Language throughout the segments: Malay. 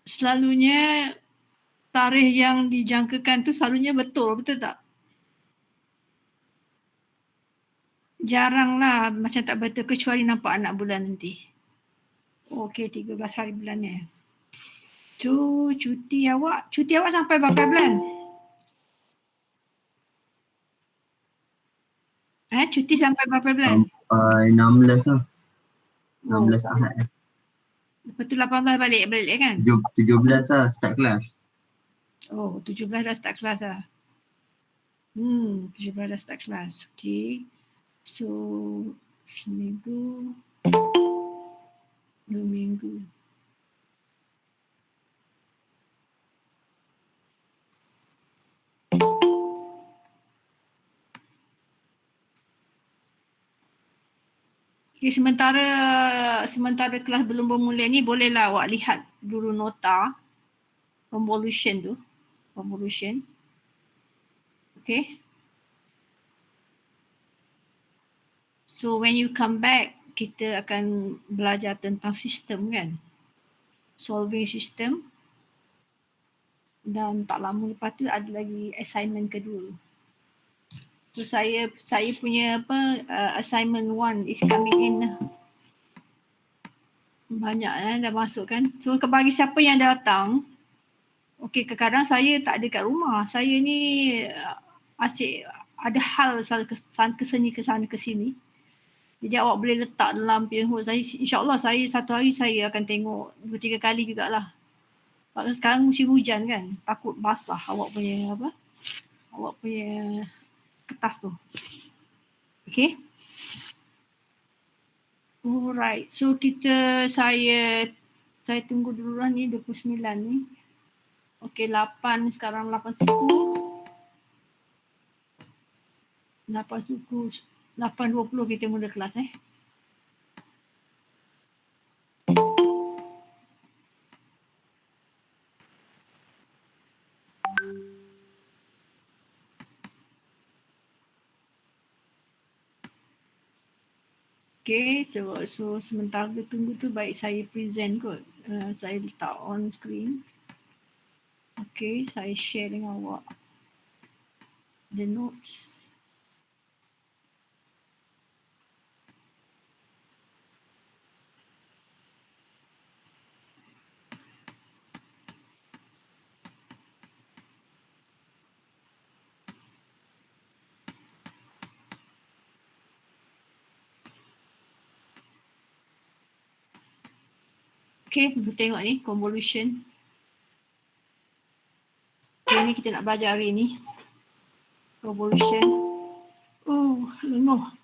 Selalunya tarikh yang dijangkakan tu selalunya betul tak? Jaranglah macam tak betul kecuali nampak anak bulan nanti. Okey, 13 hari bulannya. Cuti awak sampai berapa bulan? Cuti sampai berapa bulan? Sampai 16 lah. 16 Ahad. Lepas tu 18 balik kan? 17 lah start kelas. 17 dah start kelas lah. 17 dah start kelas. Okay. So, seminggu, 2 minggu. Okay, sementara kelas belum bermula ni bolehlah awak lihat dulu nota convolution tu. Convolution. Okay. So when you come back, kita akan belajar tentang sistem kan. Solving system. Dan tak lama lepas tu ada lagi assignment kedua. So saya punya assignment 1 is coming in lah. Banyak dah masuk kan. So bagi siapa yang datang, okey, kadang-kadang saya tak ada kat rumah. Saya ni asyik ada hal kesini ke sana ke sini. Jadi awak boleh letak dalam pinhole saya. InsyaAllah saya satu hari saya akan tengok 2-3 kali jugalah. Sekarang musim hujan kan. Takut basah awak punya kertas tu. Okay. Alright. So saya tunggu dulu lah ni 29 ni. Okay, 8 sekarang 8 suku. 8.20 kita mula kelas Okay, so sementara tunggu tu baik saya present kot. Saya letak on screen. Okay, saya share dengan awak the notes. Okay, kita tengok ni convolution. Okay, ni kita nak belajar hari ni. Convolution. Oh, lenguh.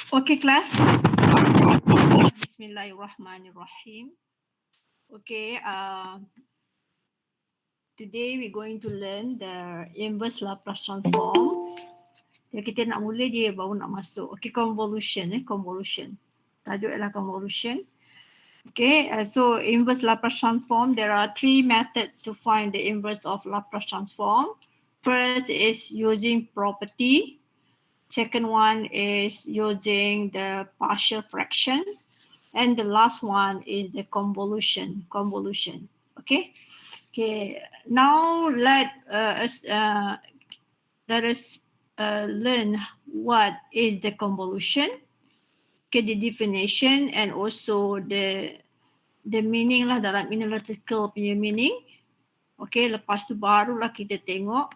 Okay, class. Bismillahirrahmanirrahim. Okay, today we're going to learn the inverse Laplace transform. Jadi kita nak mula je baru nak masuk. Okay, convolution. Convolution. Tajuk ialah convolution. Okay, so inverse Laplace transform, there are three methods to find the inverse of Laplace transform. First is using property. Second one is using the partial fraction. And the last one is the convolution. Okay. Okay. Now let us learn what is the convolution. Okay, the definition and also the meaning lah dalam analytical punya meaning. Okay, lepas tu barulah kita tengok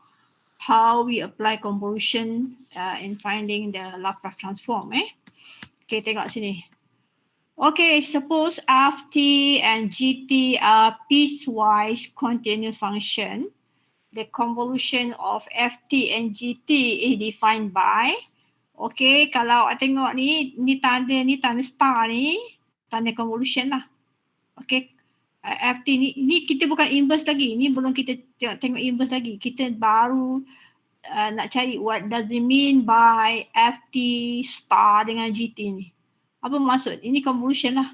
how we apply convolution in finding the Laplace transform. Okay, tengok sini. Okay, suppose ft and gt are piecewise continuous function. The convolution of ft and gt is defined by, okay, kalau awak tengok ni tanda star ni, tanda convolution lah. Okay, ft ni kita bukan inverse lagi. Ni belum kita tengok inverse lagi. Kita baru nak cari what does it mean by ft star dengan gt ni. Apa maksud? Ini convolution lah.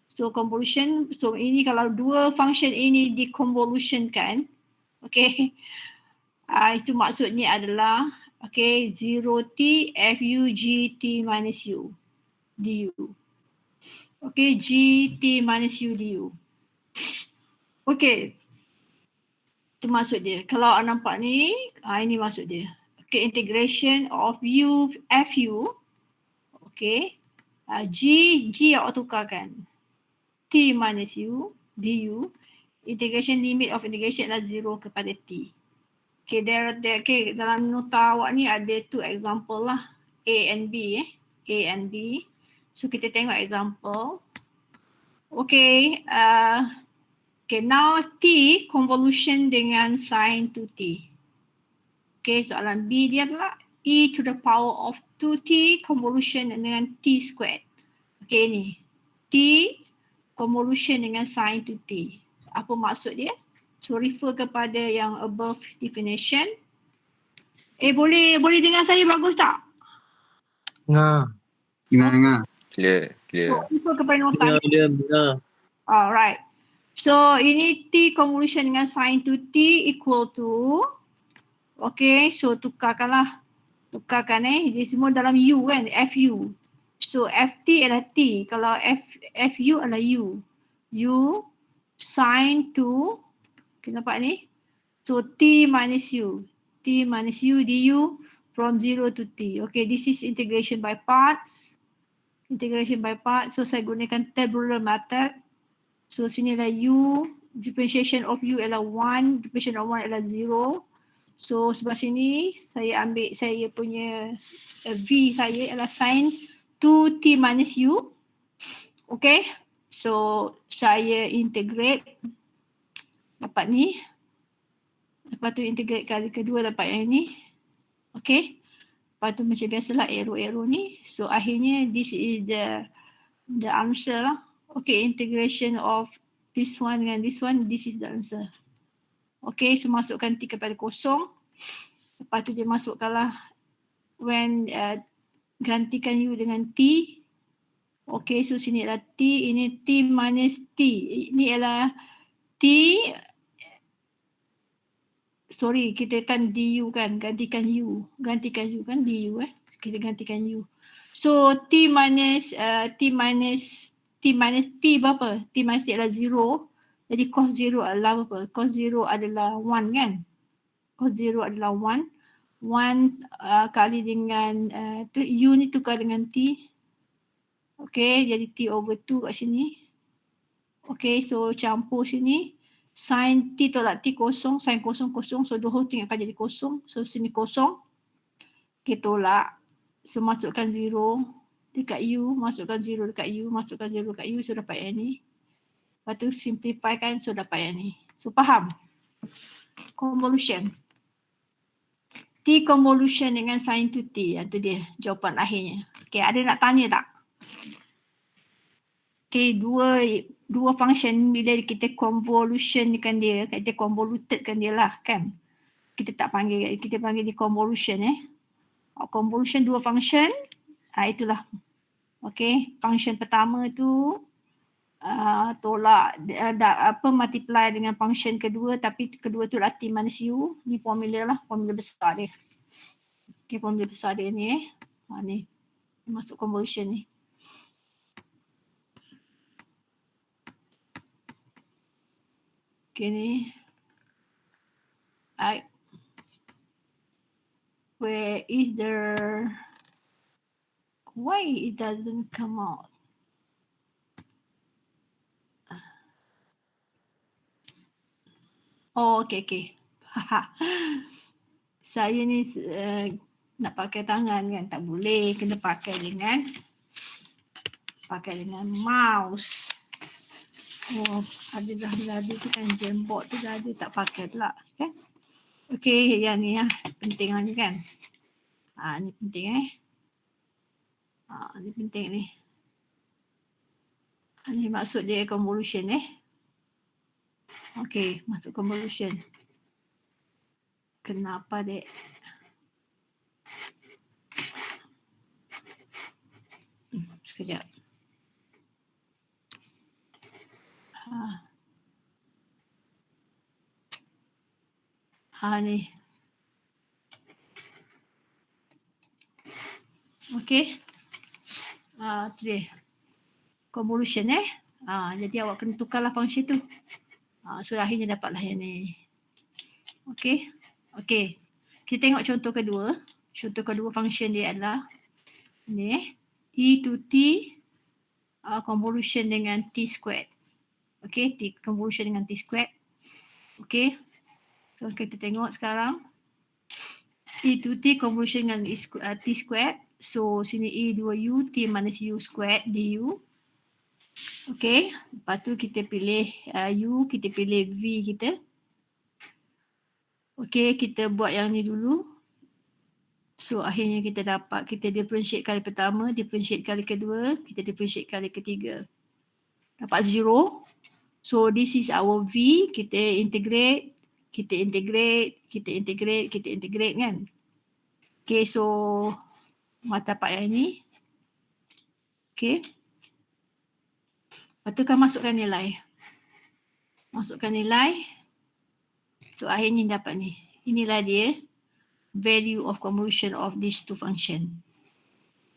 So convolution, so ini kalau dua function ini diconvolutionkan, okay, itu maksudnya adalah, okay, 0t fu gt minus u du. Okay, gt minus u du. Okay, itu maksud dia. Kalau nampak ni, ini maksud dia. Okay, integration of u fu, okay, g awak tukarkan. T minus u du, integration limit of integration adalah 0 kepada t. Okay, okay, dalam nota awak ni ada two example lah, A and B. A and B. So kita tengok example. Okay, now T convolution dengan sin 2T. Okay, soalan B dia adalah e to the power of 2T convolution dengan T squared. Okay ni, T convolution dengan sin 2T. Apa maksud dia? So refer kepada yang above definition. Boleh dengar saya bagus tak? Dengar. Clear. So refer kepada nota. Dengar. Alright. So ini T convolution dengan sin 2T equal to, okay, so tukarkan dia semua dalam U kan, FU. So FT adalah T, kalau FU adalah U. U sin 2, okay, nampak ni? So T minus U du from 0 to T. Okay, this is integration by parts. So saya gunakan tabular method. So sini adalah U, differentiation of U adalah 1, differentiation of 1 adalah 0. So sebelah sini saya ambil saya punya V saya adalah sin 2T minus U. Okay, so saya integrate dapat ni. Lepas tu integrate kali kedua dapat yang ni. Okay, lepas tu macam biasalah arrow ni. So akhirnya this is the answer lah. Okay, integration of this one dengan this one, this is the answer. Okay, so masukkan T kepada kosong. Lepas tu dia masukkanlah when gantikan U dengan T. Okay, so sini adalah T, ini T minus T. Ini adalah T, sorry, kita kan du kan, gantikan U kan du kita gantikan U. So T minus T berapa? T minus T adalah 0. Jadi cos 0 adalah apa? Cos 0 adalah 1 kan? Cos 0 adalah 1. 1 kali dengan U ni tukar dengan T. Okay, jadi T over 2 kat sini. Okay, so campur sini. Sin T tolak T kosong, sin kosong. So the whole thing akan jadi kosong. So sini kosong. Okay, tolak. So masukkan 0 dekat U, masukkan 0 dekat U, masukkan 0 dekat U, so dapat yang ni. Lepas tu simplify kan, so dapat yang ni. So faham? Convolution. T convolution dengan sin 2T, itu dia jawapan akhirnya. Okay, ada nak tanya tak? Okay, dua function bila kita convolutionkan dia, kita convolutedkan dia lah kan. Kita panggil dia convolution convolution dua function, itulah. Okay, function pertama tu tolak multiply dengan function kedua, tapi kedua tu adalah T minus U. Ni formula besar dia. Okay, formula besar dia ni ni masuk convolution ni. Okay ni. Where is why it doesn't come out? Oh, okay. Saya ni nak pakai tangan kan, tak boleh, kena pakai dengan mouse. Oh, ada tu kan Jamboard tu dah ada, tak pakai pula kan. Okay, yang ni penting ni kan. Ni penting ni penting ni. Ni maksud dia convolution Okay, masuk convolution. Kenapa dek? Sekejap. Ni. Okay. Tu dia. Convolution jadi awak kena tukarlah fungsi tu. So akhirnya dapatlah yang ni. Okay. Kita tengok contoh kedua. Contoh kedua function dia adalah ni e to T convolution dengan T squared. Okay, T convolution dengan T squared. Okay. So kita tengok sekarang. E to T convolution dengan T squared. So sini E 2U, T minus U squared du. Okay, lepas tu kita pilih U, kita pilih V kita. Okay, kita buat yang ni dulu. So akhirnya kita dapat, kita differentiate kali pertama, differentiate kali kedua, kita differentiate kali ketiga. Dapat 0. So this is our V, kita integrate, kita integrate, kita integrate, kita integrate kan. Okay, so mata dapat yang ni. Okay. Lepas tu kan masukkan nilai. Masukkan nilai. So akhirnya dapat ni. Inilah dia value of convolution of these two function.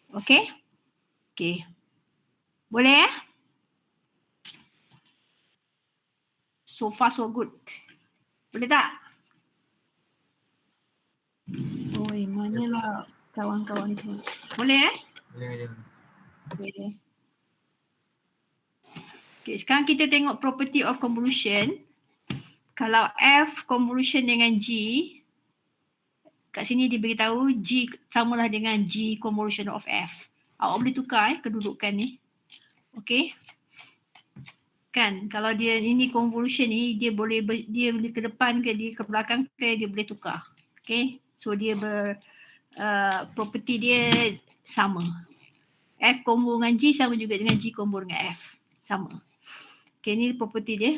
Okay? Okay. Boleh So far so good. Boleh tak? Oi, manalah kawan-kawan semua. Boleh Boleh. Boleh. Okay, sekarang kita tengok property of convolution. Kalau F convolution dengan G, kat sini diberitahu G samalah dengan G convolution of F. Awak boleh tukar kedudukan ni. Okay. Kan, kalau dia ini convolution ni, dia boleh ke depan ke, dia ke belakang ke, dia boleh tukar. Okay. So dia property dia sama. F combo dengan G sama juga dengan G combo dengan F. Sama. Okay, ni property dia.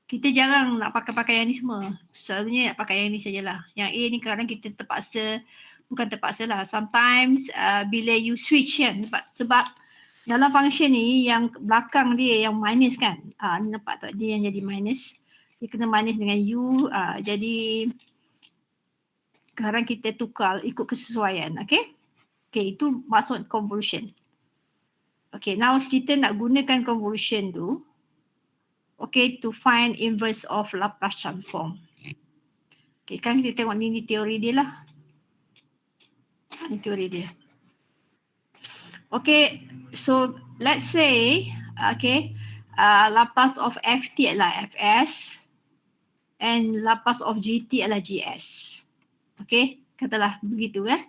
Kita jarang nak pakai yang ni semua. Selalunya nak pakai yang ni sajalah. Yang A ni kadang kita terpaksa, bukan terpaksa lah. Sometimes bila you switch kan. Sebab dalam function ni yang belakang dia yang minus kan. Ni nampak tak dia yang jadi minus. Dia kena minus dengan U. Jadi sekarang kita tukar ikut kesesuaian. Okay. Okay, itu maksud convolution. Okay, now kita nak gunakan convolution tu. Okay, to find inverse of Laplace transform. Okay, kan kita tengok ni teori dia lah. Ni teori dia. Okay, so let's say, okay, Laplace of Ft adalah Fs and Laplace of Gt adalah Gs. Okay, katalah begitu kan.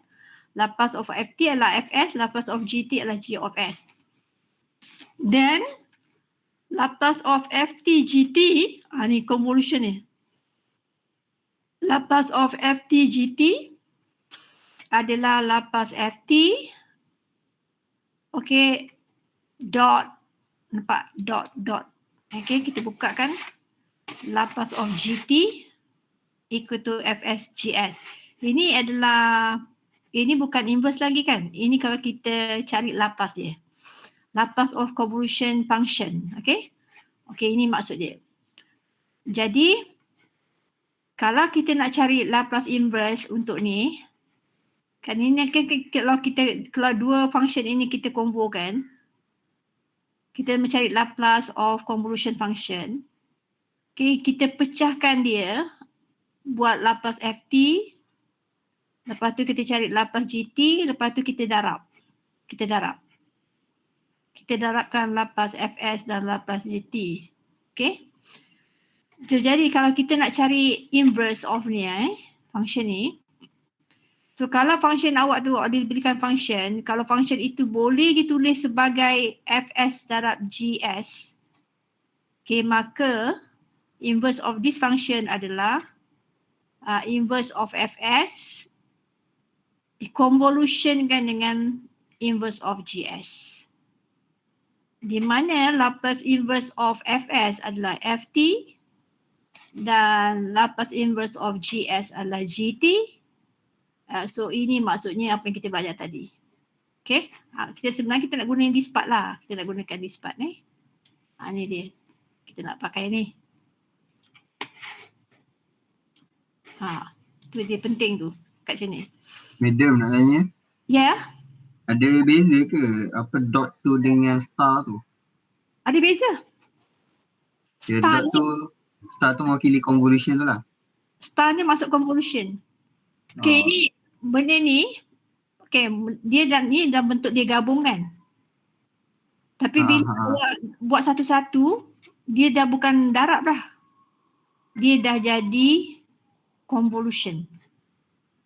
Laplace of Ft adalah Fs, Laplace of Gt adalah G of S. Then, Laplace of Ft Gt, ni convolution ni. Laplace of Ft Gt adalah Laplace Ft, okay, dot, nampak, dot. Okay, kita bukakan. Laplace of Gt equal to Fs Gs. Ini adalah, ini bukan inverse lagi kan. Ini kalau kita cari Laplace dia. Laplace of convolution function. Okay. Okay, ini maksud dia. Jadi, kalau kita nak cari Laplace inverse untuk ni, kan ini kan kalau dua function ini kita combo kan, kita mencari Laplace of convolution function. Okay, kita pecahkan dia, buat Laplace Ft, lepas tu kita cari Laplace Gt, lepas tu kita darab. Kita darabkan Laplace Fs dan Laplace Gt. Okay. So, jadi kalau kita nak cari inverse of ni, function ni. So kalau function awak tu diberikan function, kalau function itu boleh ditulis sebagai Fs darab Gs. Okay, maka inverse of this function adalah inverse of Fs dikonvolutionkan dengan inverse of Gs. Di mana Laplace inverse of Fs adalah Ft dan Laplace inverse of Gs adalah Gt. So ini maksudnya apa yang kita belajar tadi. Okay. Sebenarnya kita nak guna this part lah. Kita nak gunakan this part ni. Ni dia. Kita nak pakai ni. Tu dia penting tu kat sini. Madam nak tanya. Ya. Ada beza ke apa dot tu dengan star tu? Ada beza. Star tu mewakili convolution tu lah. Star ni masuk convolution. Okay, ni benda ni, okay, dia ni dalam bentuk dia gabungan. Tapi bila buat satu-satu, dia dah bukan darab dah. Dia dah jadi convolution.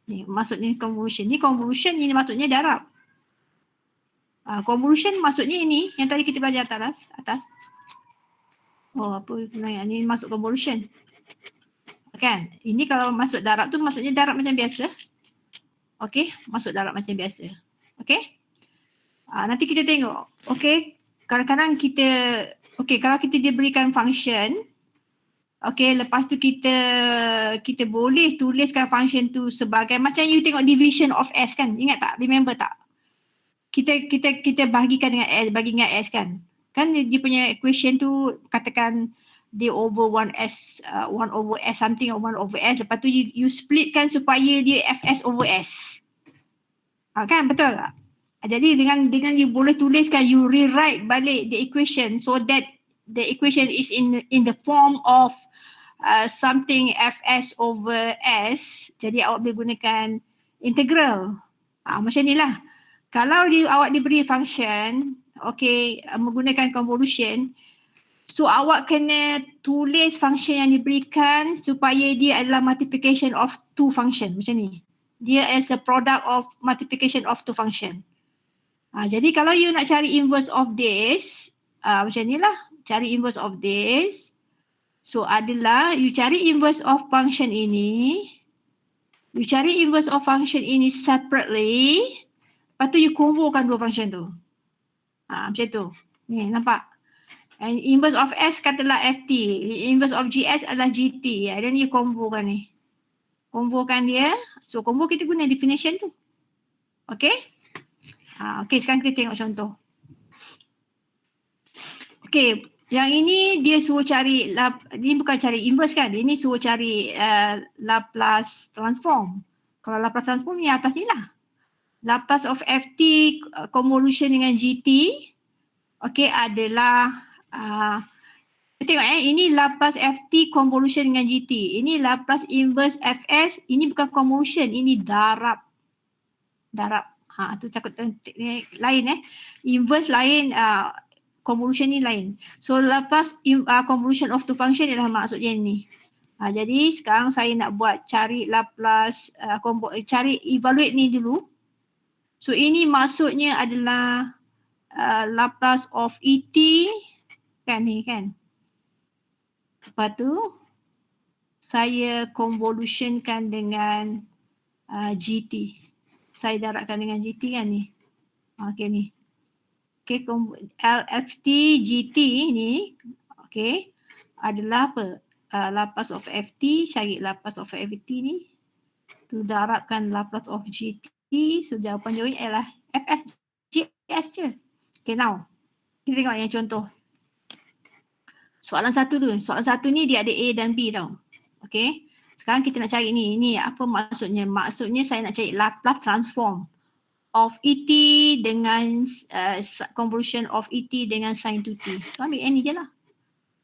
Ni maksudnya convolution. Ni convolution, ni maksudnya darab. Convolution maksudnya ini yang tadi kita belajar atas. Oh, apa ni masuk convolution. Kan? Ini kalau masuk darab tu maksudnya darab macam biasa. Okey, masuk darab macam biasa. Okey? Nanti kita tengok. Okey, kadang-kadang kita kalau kita diberikan function, okey, lepas tu kita boleh tuliskan function tu sebagai macam you tengok division of S kan? Ingat tak? Remember tak? Kita bahagikan dengan S, bagi dengan S kan? Kan dia punya equation tu katakan dia over 1S, 1 over S something or 1 over S. Lepas tu you split kan supaya dia Fs over S. Kan betul tak? Jadi dengan you boleh tuliskan, you rewrite balik the equation so that the equation is in the form of something Fs over S. Jadi awak boleh gunakan integral. Macam ni lah. Kalau awak diberi function, okay, menggunakan convolution, so awak kena tulis function yang diberikan supaya dia adalah multiplication of two function macam ni. Dia as a product of multiplication of two function. Jadi kalau you nak cari inverse of this, macam ni lah, cari inverse of this. So adalah you cari inverse of function ini, you cari inverse of function ini separately, lepas tu you convolkan dua function tu. Macam tu. Ni nampak? And inverse of S katalah FT, inverse of GS adalah GT. Dan you convolkan ni. Convolkan dia. So convol kita guna definition tu. Okay? Okay, sekarang kita tengok contoh. Okay, yang ini dia suruh cari, ini bukan cari inverse kan? Ini suruh cari Laplace transform. Kalau Laplace transform ni atas ni lah. Laplace of FT convolution dengan GT. Okay, adalah tengok ini Laplace FT convolution dengan GT. Ini Laplace inverse Fs. Ini bukan convolution, ini darab. Tu takut lain inverse lain, convolution ni lain. So Laplace convolution of two function adalah maksudnya ni. Jadi sekarang saya nak buat cari Laplace, cari evaluate ni dulu. So ini maksudnya adalah Laplace of ET kan ni kan. Lepas tu saya convolutionkan dengan GT. Saya darabkan dengan GT kan ni. Okay ni. Okay, LFT GT ni adalah apa? Laplace of FT, cari Laplace of FT ni. Tu darabkan Laplace of GT. So jawapan jawapannya ialah Fs GS je. Okay, now kita tengok yang contoh. Soalan satu ni dia ada A dan B tau. Okay. Sekarang kita nak cari ni. Ni apa maksudnya? Maksudnya saya nak cari Laplace transform of ET dengan convolution of ET dengan sin 2t. So ambil ni je lah.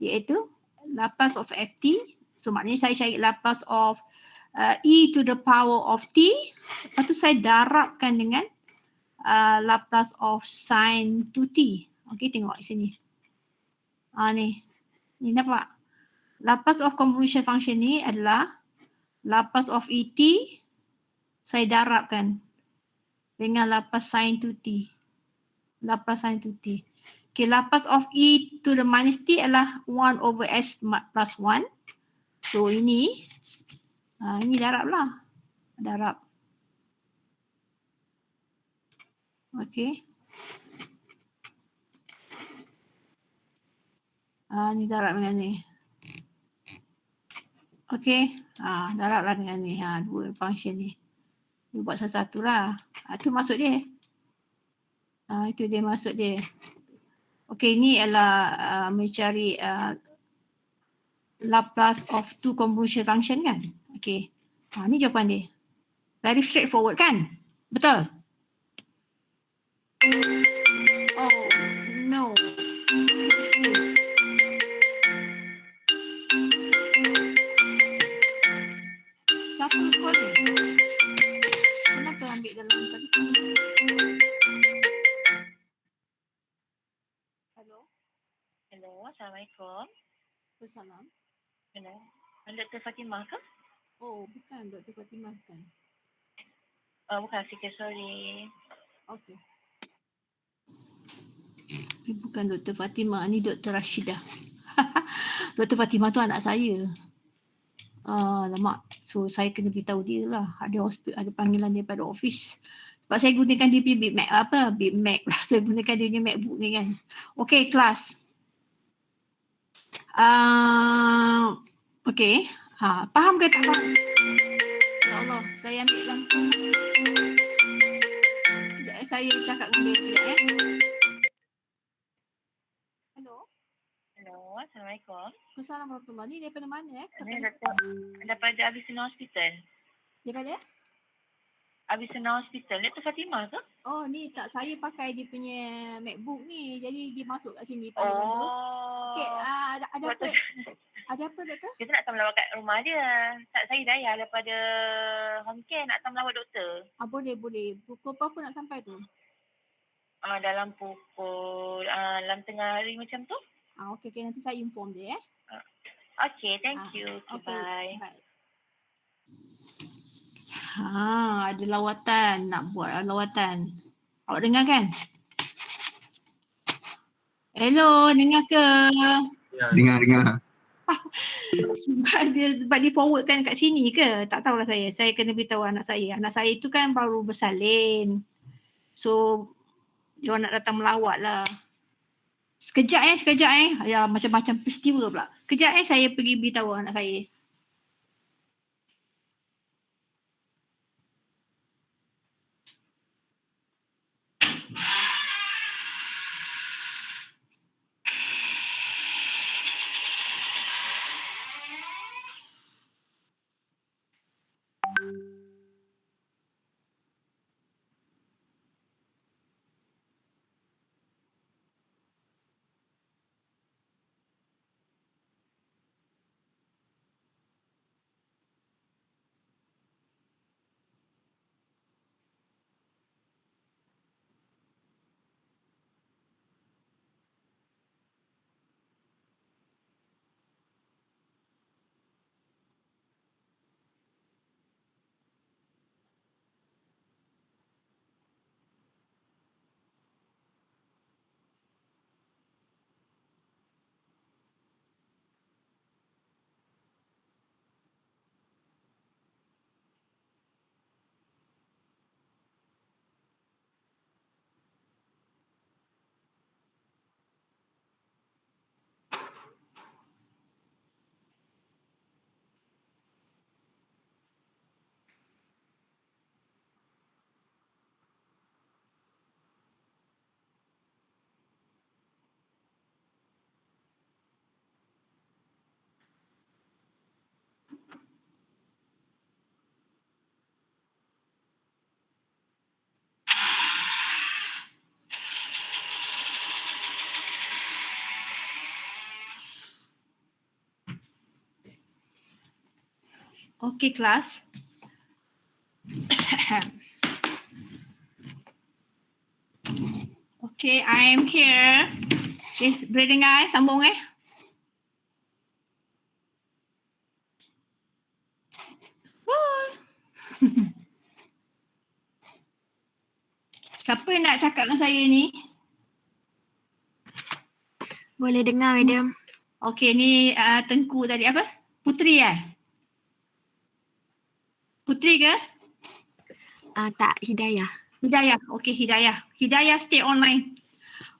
Iaitu Laplace of FT. So maknanya saya cari Laplace of E to the power of T. Lepas tu saya darabkan dengan Laplace of sin 2t. Okay, tengok di sini. Ni nampak? Laplace of convolution function ni adalah Laplace of ET saya darabkan dengan Laplace sin 2t. Laplace sin 2t. Okay, Laplace of E to the minus t adalah 1 over S plus 1. So ini darab lah. Darab. Okay. Ni darab dengan ni. Okay. Darab lah dengan ni. Dua function ni. Dia buat satu-satu lah. Itu maksud dia. Itu dia maksud dia. Okay, ni adalah mencari Laplace of two convolution function kan. Okay. Ni jawapan dia. Very straightforward kan? Betul? Oh, no. Siapa call dia? Kenapa ambil dalam tadi? Hello? Hello, Assalamualaikum. Bukan sikit, sorry. Okey. Ini bukan Dr. Fatimah, ni Dr. Rashidah. Dr. Fatimah tu anak saya. Lama. So saya kena beritahu dia lah. Ada panggilan daripada office. Sebab saya gunakan dia punya Big Mac lah. Saya gunakan dia punya MacBook ni kan. Okey, kelas. Okey. Faham ke tak faham? Ya Allah, saya ambil lampu. Sekejap saya cakap dengan dia sekejap Hello. Hello, Assalamualaikum. Assalamualaikum warahmatullahi. Ni daripada mana Ini daripada Abisina Hospital. Daripada? Abisina Hospital. Dr. Fatimah ke? Oh ni tak, saya pakai dia punya MacBook ni. Jadi dia masuk kat sini panggilan tu. Okey, ada apa? Ada apa doktor? Kita nak datang melawat kat rumah dia. Saya Dayah daripada home care nak datang melawat doktor. Boleh. Pukul berapa nak sampai tu? Dalam pukul dalam tengah hari macam tu. Okey, nanti saya inform dia Okay, thank you. Okay, bye. Ada lawatan, nak buat lawatan. Awak dengar kan? Hello, dengar ke? Dengar. Sebab dia forwardkan kat sini ke? Tak tahulah saya. Saya kena beritahu anak saya. Anak saya tu kan baru bersalin. So, dia nak datang melawat lah. Sekejap. Ya, macam-macam peristiwa pula. Kejap saya pergi beritahu anak saya. Okay, kelas. Okay, I am here. Boleh dengar sambung Siapa nak cakap dengan saya ni? Boleh dengar, madam. Okay, ni Tengku tadi apa? Putri Putri ke? Tak, Hidayah. Hidayah. Okay, Hidayah. Hidayah stay online.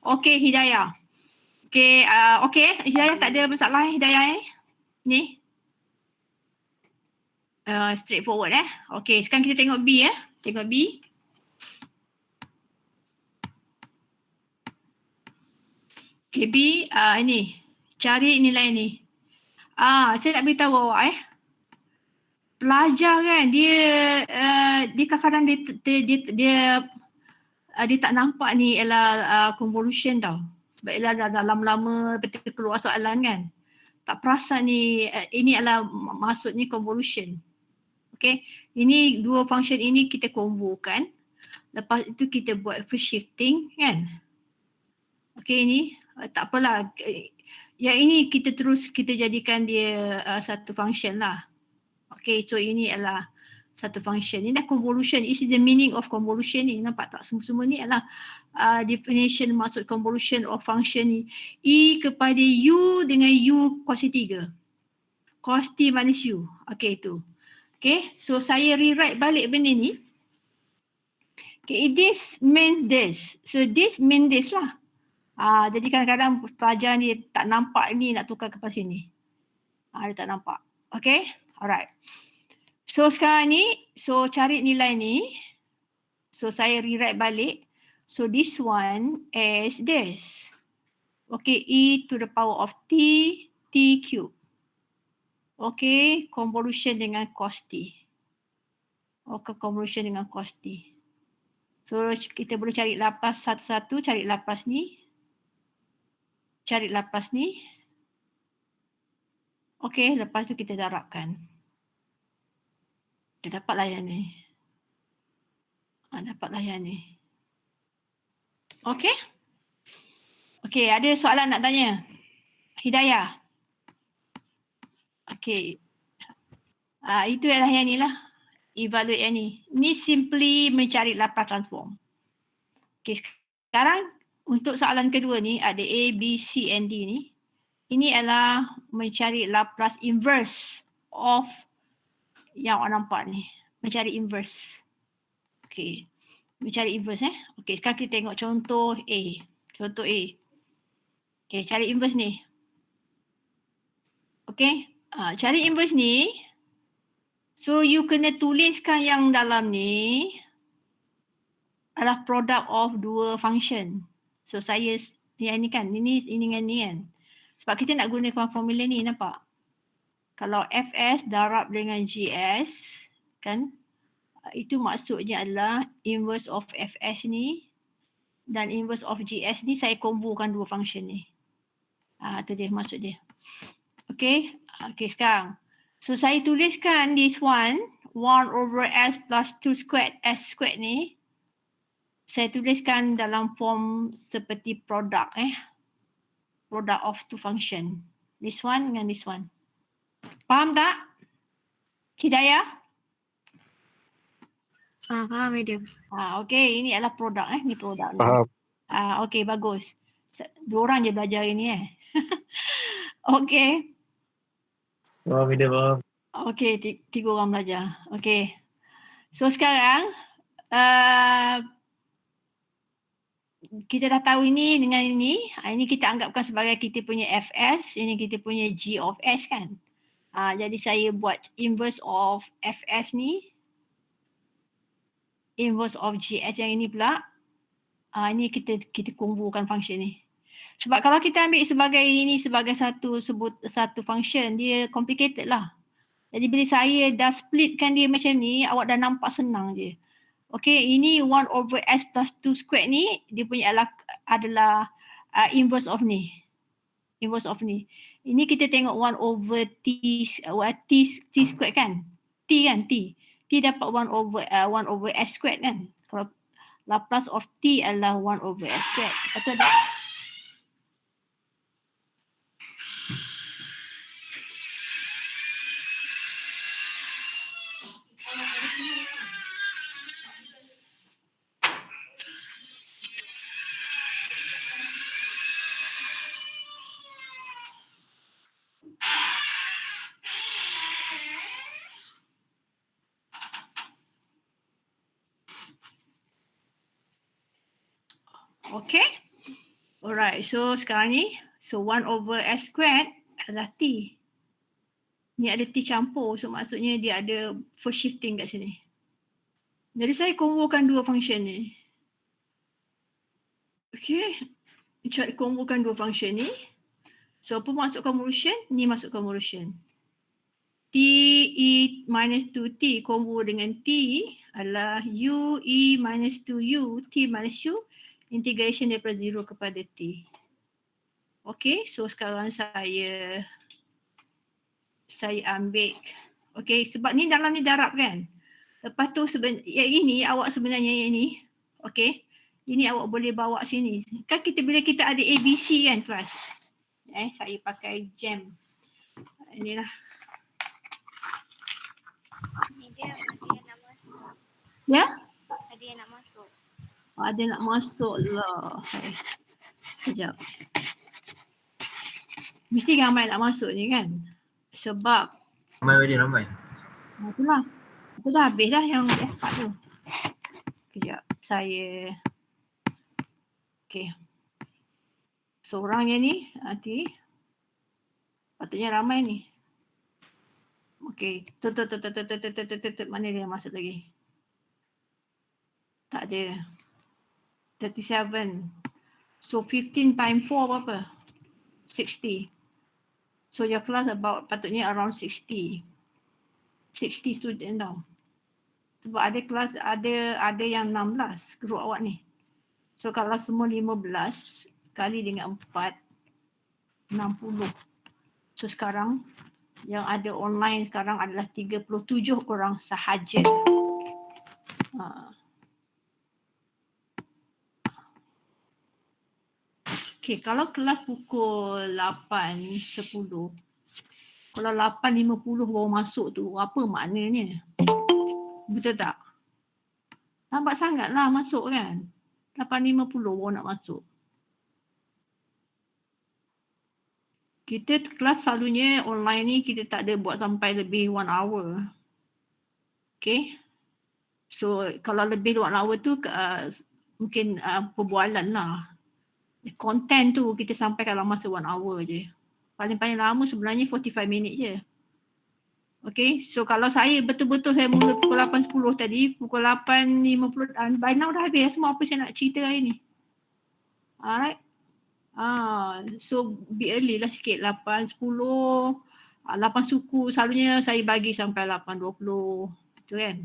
Okay, Hidayah. Okay, Hidayah tak ada masalah Hidayah Ni. Straightforward Okay, sekarang kita tengok B Tengok B. Okay, B ini. Cari nilai ni. Saya nak beritahu awak pelajar kan dia kadang-kadang dia tak nampak ni ialah convolution tau. Sebab ialah dalam lama betul keluar soalan kan. Tak perasan ni ini adalah maksudnya convolution. Okay, ini dua function ini kita combokan. Lepas itu kita buat first shifting kan. Okay, ini tak apalah. Yang ini kita jadikan dia satu function lah. Okay, so ini adalah satu function. Ini dah convolution. This is the meaning of convolution ni. Nampak tak? Semua ni adalah definition maksud convolution of function ni. E kepada U dengan U kuasa 3. Cos T minus U. Okay, itu. Okay, so saya rewrite balik benda ni. Okay, this means this. So this means this lah. Jadi kadang-kadang pelajar ni tak nampak ni nak tukar ke pasal ni. Dia tak nampak. Okay, alright. So sekarang ni, so cari nilai ni. So saya rewrite balik. So this one is this. Okay, e to the power of t, t cube. Okay, convolution dengan cos t. Okay, convolution dengan cos t. So kita boleh cari lapas satu-satu, cari lapas ni. Cari lapas ni. Okay, lepas tu kita darabkan. Dia dapatlah yang ni. Dapatlah yang ni. Okay. Okay, ada soalan nak tanya? Hidayah. Okay. Itu adalah yang ni lah. Evaluate yang ni. Ni simply mencari Laplace transform. Okay, sekarang untuk soalan kedua ni ada A, B, C and D ni. Ini adalah mencari Laplace inverse of yang awak nampak ni. Mencari inverse. Okay. Mencari inverse Okay, sekarang kita tengok contoh A. Contoh A. Okay, cari inverse ni. Okay. Cari inverse ni. So you kena tuliskan yang dalam ni adalah product of dua function. So saya yang ni kan, ini dengan ni kan. Sebab kita nak gunakan formula ni, nampak? Kalau Fs darab dengan Gs kan, itu maksudnya adalah inverse of Fs ni dan inverse of Gs ni saya kombokan dua function ni. Itu dia maksud dia. Okay. Okay, sekarang. So saya tuliskan this one, 1 over s plus 2 squared s squared ni. Saya tuliskan dalam form seperti product product of two function. This one dengan this one. Faham tak? Hidayah? Faham, madam. Okay, ini adalah produk ni produk ni. Faham. Okay, bagus. Dua orang je belajar hari ni Okay. Faham, madam. Faham. Okay, tiga orang belajar. Okay. So sekarang kita dah tahu ini dengan ini. Ini kita anggapkan sebagai kita punya Fs. Ini kita punya G of S kan. Jadi saya buat inverse of Fs ni. Inverse of Gs yang ini pula. Ini kita kombokan function ni. Sebab kalau kita ambil sebagai ini sebagai satu function, dia complicated lah. Jadi bila saya dah splitkan dia macam ni, awak dah nampak senang je. Okay, ini 1 over s plus 2 squared ni, dia punya adalah inverse of ni. Inverse of ni. Ini kita tengok 1 over t squared kan? T kan? T dapat 1 over s squared kan? Kalau Laplace of t adalah 1 over s squared. Lepas tu ada okay. Alright, so sekarang ni, so 1 over s squared adalah t. Ni ada t campur, so maksudnya dia ada first shifting kat sini. Jadi saya kombokan dua function ni. Okay, kombokan dua function ni. So apa masuk convolution? Ni masuk convolution. T e minus 2t kombo dengan t adalah u e minus 2u t minus u. Integration daripada 0 kepada t. Okay, so sekarang saya ambil. Okay, sebab ni dalam ni darab kan. Lepas tu yang ini awak sebenarnya yang ini. Okay, ini awak boleh bawa sini. Kan bila kita ada ABC kan kelas. Saya pakai jam. Inilah. Ni dia yang Ya? Ada yang nak masuk. Ada nak masuk lah. Sekejap. Mesti ramai nak masuk ni kan? Sebab Ramai Wedding, ramai. itulah. Itu dah habis dah yang F4 tu. Sekejap. Saya okay. Seorangnya ni nanti patutnya ramai ni. Okay. Mana dia masuk lagi? Tak ada. 37. So 15 times 4 berapa? 60. So your class about patutnya around 60. 60 student tau. Sebab ada kelas ada yang 16 group awak ni. So kalau semua 15 kali dengan 4 60. So sekarang yang ada online sekarang adalah 37 orang sahaja. Okay, kalau kelas pukul 8.10, kalau 8.50 baru masuk tu, apa maknanya? Betul tak? Lambat sangat lah masuk kan? 8.50 baru nak masuk. Kita kelas selalunya online ni kita tak ada buat sampai lebih 1 hour. Okay? So kalau lebih 1 hour tu mungkin perbualan lah. Content tu kita sampai kalau masa 1 hour je. Paling-paling lama sebenarnya 45 minit je. Okay, so kalau saya betul-betul saya mula pukul 8.10 tadi, pukul 8.50, by now dah habis semua apa saya nak cerita hari ni. Alright. So be early lah sikit, 8.10, 8 suku selalunya saya bagi sampai 8.20 tu kan.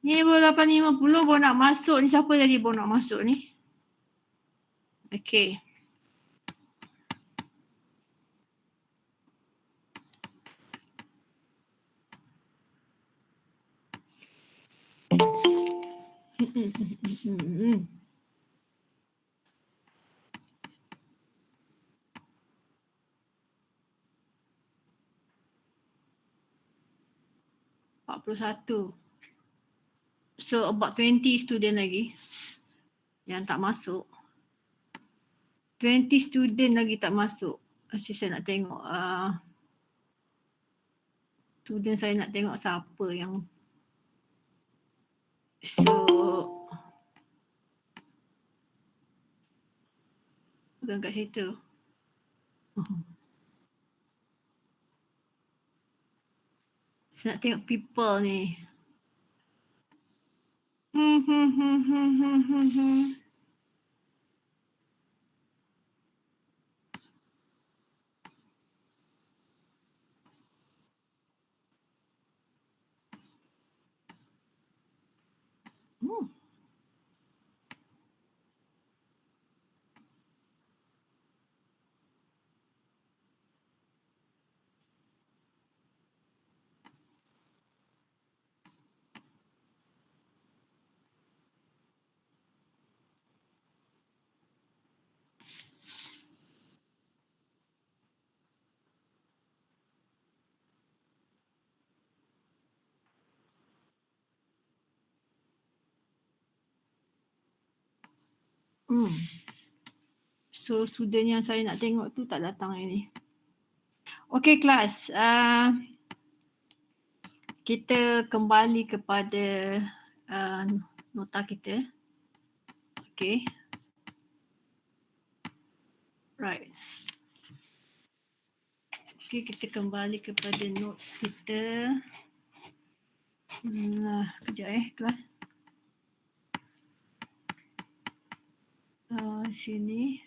Ni baru 8.50 baru nak masuk ni, siapa tadi baru nak masuk ni? Okay. So about 20 student lagi yang tak masuk. 20 student lagi tak masuk. Saya nak tengok student saya nak tengok siapa yang bukan kat situ. Saya nak tengok people ni. So student yang saya nak tengok tu tak datang hari ni. Okay kelas, kita kembali kepada nota kita. Okay. Right. Okay, kita kembali kepada notes kita. Kejap kelas. Sini.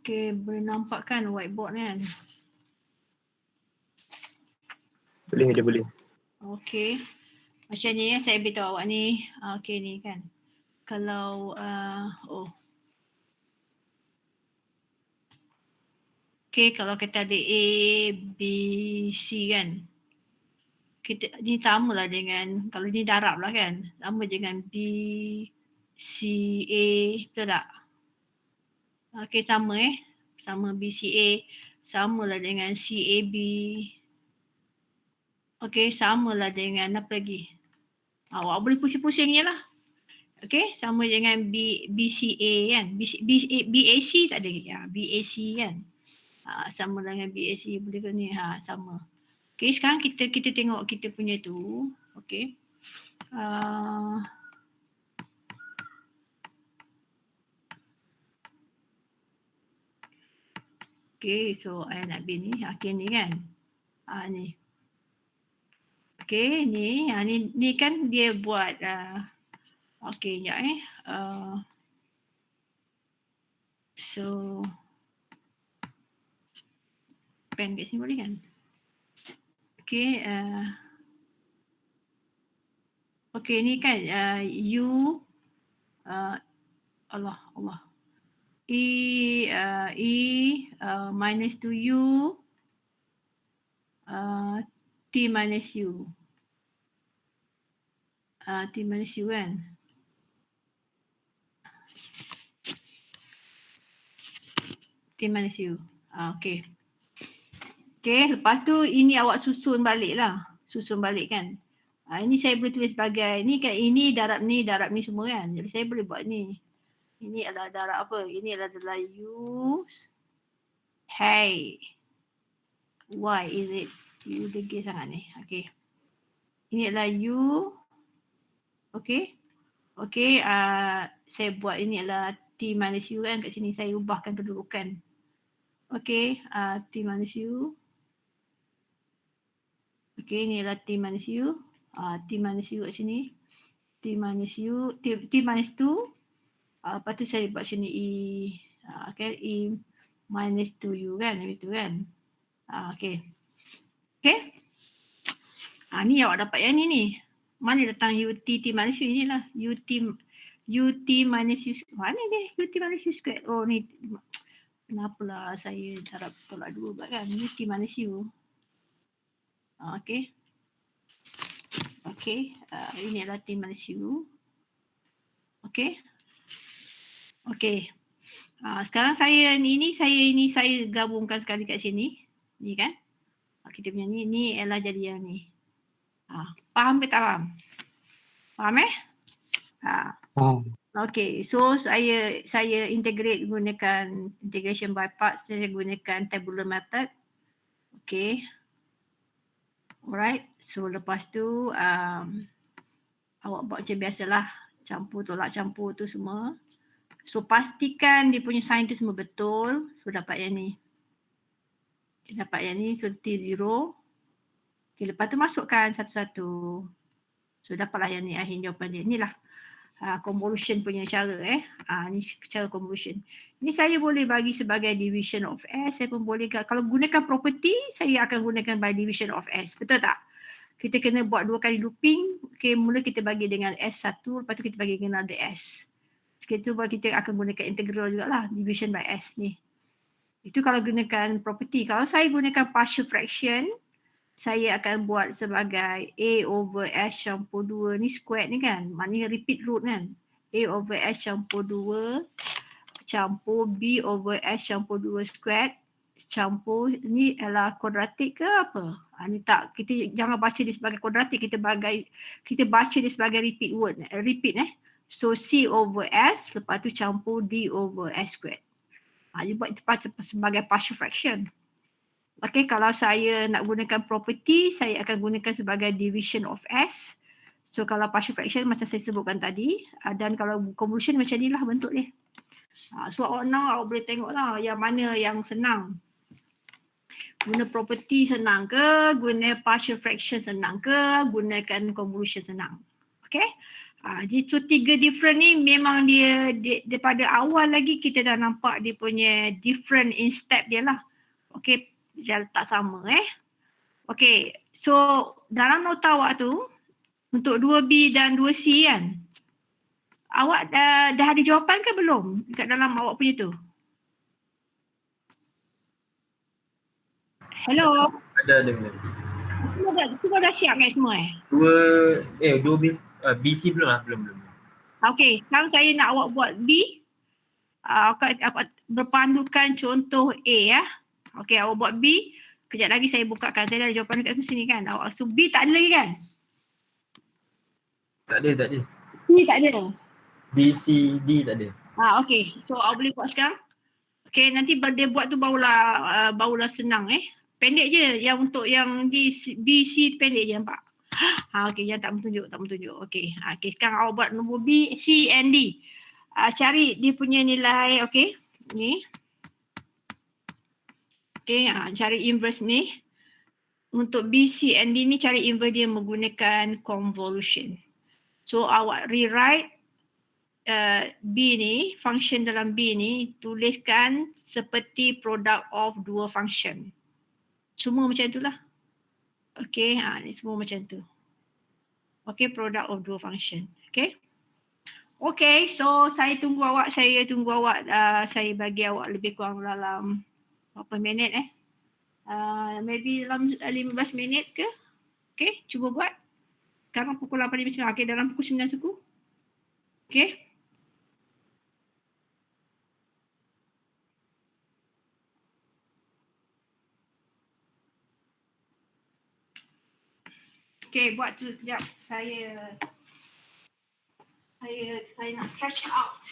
Okay, boleh nampak kan whiteboard ni kan? Boleh, dia boleh. Okay. Macam ni ya, saya beritahu awak ni. Okay ni kan. Kalau, okay, kalau kita ada A, B, C kan. Kita ni sama lah dengan, kalau ni darab lah kan. Sama dengan B, CA, betul tak? Okey, sama sama BCA, samalah dengan CAB. Okey, samalah dengan apa lagi? Awak boleh pusing-pusing je lah. Okey, sama dengan BCA kan. BAC tak ada. Ya, BAC kan. Sama dengan BAC boleh ke ni? Sama. Okey, sekarang kita tengok kita punya tu. Okey. Okay, so I nak bin ni. Okay, ni kan. Ni. Okay, ni. Ni kan dia buat. Okay, sekejap so. Pen kat sini boleh kan? Okay. Okay, ni kan. Allah. E minus 2U T minus U. T minus U kan? T minus U. Okay. Okay, lepas tu ini awak susun balik lah. Susun balik kan? Ini saya boleh tulis sebagai, ni kan ini darab ni semua kan? Jadi saya boleh buat ni. Ini adalah darab apa? Ini adalah U. Hey. Why is it? U degil sangat ni. Okay. Ini adalah U. Okay. Okay. Saya buat ini adalah T minus U kan. Kat sini saya ubahkan kedudukan. Okay. T minus U. Okay. Ini adalah T minus U. T minus U kat sini. T minus U. T minus 2. Lepas tu saya buat sini E. Okay. E minus 2U kan. Itu kan. Okay. Okay. Ni awak dapat yang ni. Mana datang UT T minus U ni lah. UT minus U. Mana dia? UT minus U squared. Oh ni. Kenapalah saya darab tolak 2 buat kan. UT minus U. Okay. Okay. Ini adalah T minus U. Okay. Okay. Sekarang saya gabungkan sekali kat sini. Ni kan. Kita punya ni adalah jadi yang ni. Faham ke tak faham? Faham Okay. So saya integrate gunakan integration by parts. Saya gunakan tabular method. Okay. Alright. So lepas tu awak buat macam biasalah. Campur tolak campur tu semua. So pastikan dia punya sign tu semua betul. So dapat yang ni. Dapat yang ni. So T0. Okay, lepas tu masukkan satu-satu. So dapatlah yang ni akhir jawapan dia. Inilah convolution punya cara ni cara convolution. Ni saya boleh bagi sebagai division of S. Saya pun boleh, kalau gunakan property, saya akan gunakan by division of S. Betul tak? Kita kena buat 2 kali looping. Okay, mula kita bagi dengan S1. Lepas tu kita bagi dengan the S. Sekali baru kita akan gunakan integral jugalah, division by S ni. Itu kalau gunakan property. Kalau saya gunakan partial fraction, saya akan buat sebagai A over S campur 2 ni squared ni kan. Maknanya repeat root kan. A over S campur 2 campur B over S campur 2 squared campur ni adalah kuadratik ke apa? Ni tak, kita jangan baca dia sebagai kuadratik, kita baca dia sebagai repeat word. So C over S, lepas tu campur D over S squared. Dia buat itu sebagai partial fraction. Okay, kalau saya nak gunakan property, saya akan gunakan sebagai division of S. So kalau partial fraction macam saya sebutkan tadi. Dan kalau convolution macam ni lah bentuk dia. So awak boleh tengok lah yang mana yang senang. Guna property senang ke, guna partial fraction senang ke, gunakan convolution senang. Okay. Jadi so 3 different ni memang dia daripada awal lagi kita dah nampak dia punya different in step dia lah. Okay, dia tak sama Okay, so dalam nota awak tu untuk 2B dan 2C kan, awak dah ada jawapan ke belum dekat dalam awak punya tu? Hello? Ada. Semua dah siap kan semua 2 BC belum. Okey, sekarang saya nak awak buat B. Aku berpandukan contoh A ya. Okey, awak buat B. Kejap lagi saya bukakan. Saya dah ada jawapan dekat sini kan. So B tak ada lagi kan? Tak ada. C tak ada. B, C, D tak ada. Okey. So awak boleh buat sekarang. Okey, nanti dia buat tu barulah senang Pendek je. Yang untuk yang D, B, C pendek je nampak. Okey, yang tak menunjuk. Okey. Okey, sekarang awak buat nombor B, C and D. Cari dia punya nilai, okey. Ni. Okey, cari inverse ni. Untuk B, C and D ni cari inverse dia menggunakan convolution. So awak rewrite B ni, function dalam B ni tuliskan seperti product of dua function. Semua macam itulah. Okey, ni semua macam tu. Okey, product of dua function. Okey. Okey, so saya tunggu awak. Saya bagi awak lebih kurang dalam berapa minit maybe dalam 15 minit ke? Okey, cuba buat. Sekarang pukul 8.59. Okey, dalam pukul 9 suku. Okey. Okey, buat tu sekejap. Saya nak stretch out.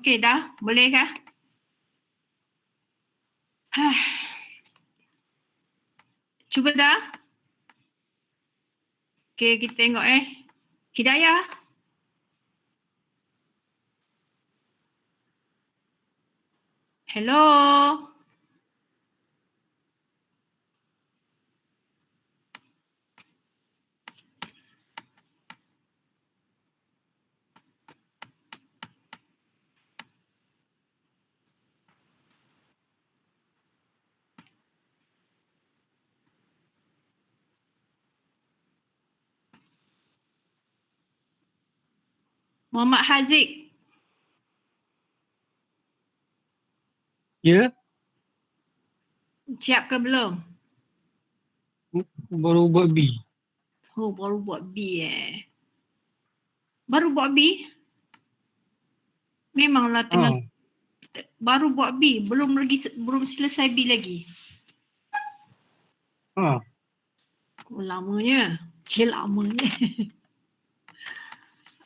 Okey dah, boleh kah? Cuba dah. Okey, kita tengok Hidayah. Hello. Muhammad Haziq. Ya, Siap ke belum? baru buat B. Oh, baru buat B Baru buat B? Memanglah tengah baru buat B, belum selesai B lagi. Oh, lamanya. Lamanya.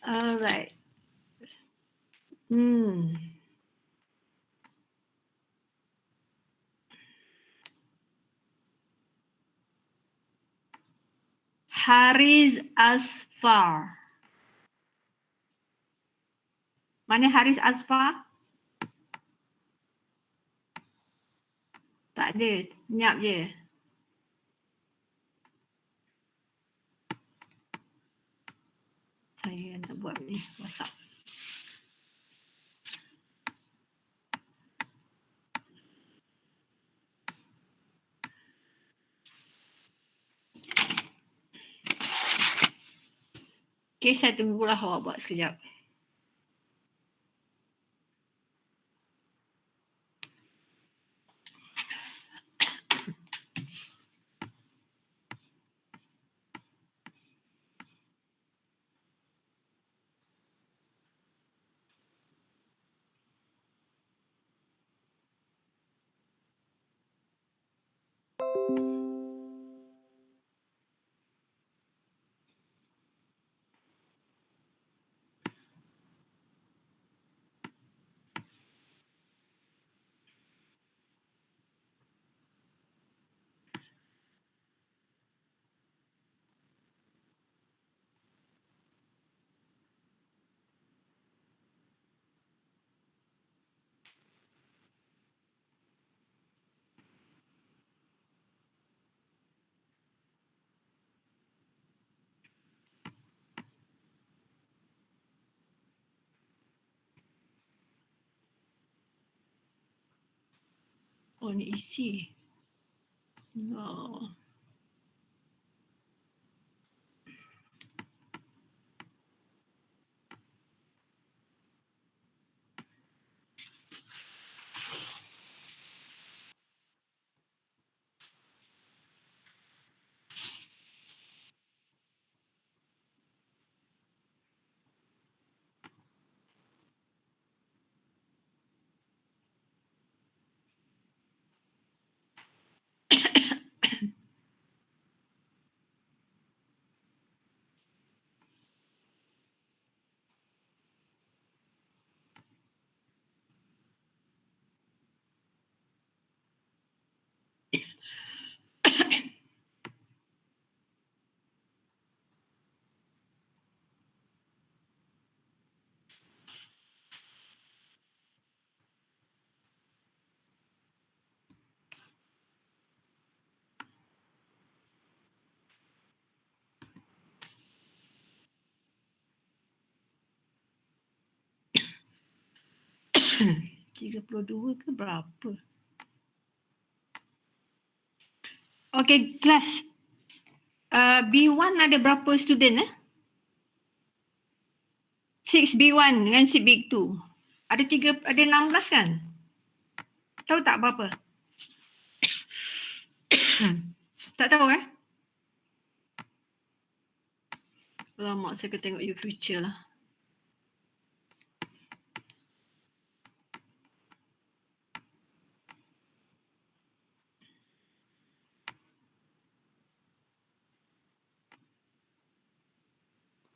Alright. Haris Asfar. Mana Haris Asfar? Tak ada. Senyap je. Saya nak buat ni WhatsApp. Okay, saya tunggulah awak buat sekejap. Oh, ni isi. Oh. $32 ke berapa? Okay, kelas B1 ada berapa student 6 B1 dengan 6 B2. Ada 16 kan? Tahu tak berapa? Tak tahu Lama saya kena tengok you future lah.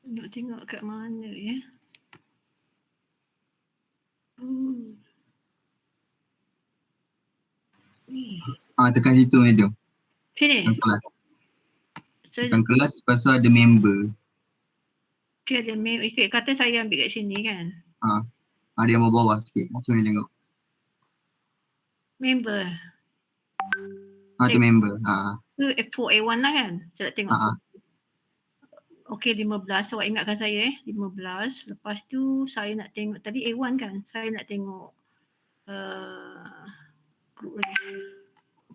Nak tengok kat mana Tekan situ madam. Sini. Tekan kelas. So, Tekan kelas, lepas tu ada member. okay, ada okay, kata saya ambil kat sini kan. Dia bawah sikit. Macam mana tengok? Member. Tu member. Tu F4A1 lah kan. Saya nak tengok. Okey, 15. Awak ingatkan saya 15. Lepas tu saya nak tengok tadi A1 kan. Saya nak tengok group lagi.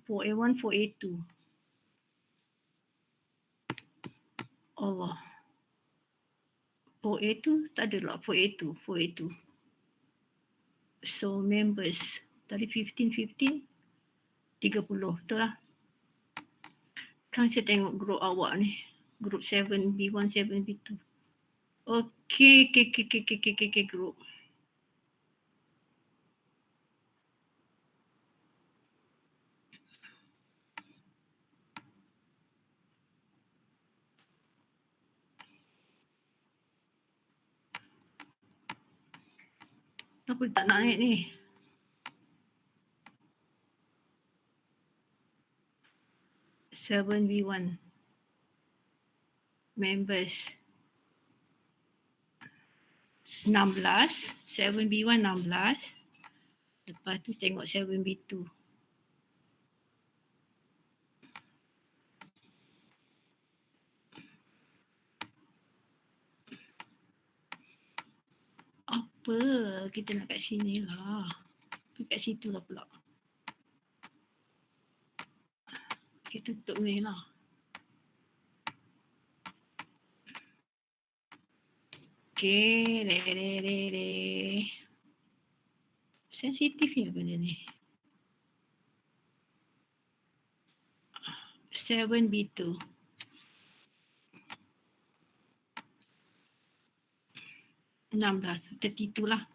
4A1, 4A2. Allah. 4A2 tak ada lah. 4A2. So members. Tadi 15, 30. Betul lah. Kan saya tengok group awak ni. Group 7B1, 7B2. Okay, group. Kenapa tak naik ni? (7B1) members 16, 7B1 16. Lepas tu tengok 7B2. Apa? Kita nak kat sini lah. Kat situ lah pula. Kita tutup ni lah. Okay, sensitifnya benda ni. 7B2. 16, 32 lah.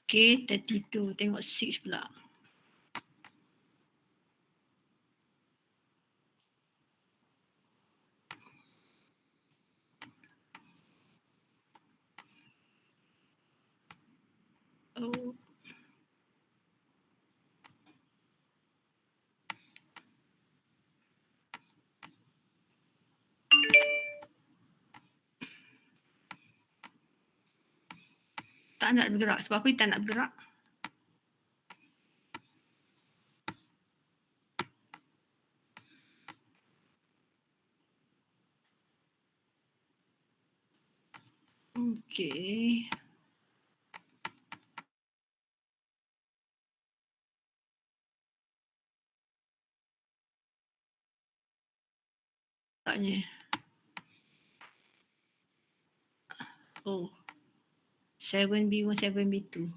Okay, 32. Tengok 6 pula. Oh. Tak nak bergerak. Sebab apa dia tak nak bergerak? Okay. Taknya. Oh. 7B1, 7B2.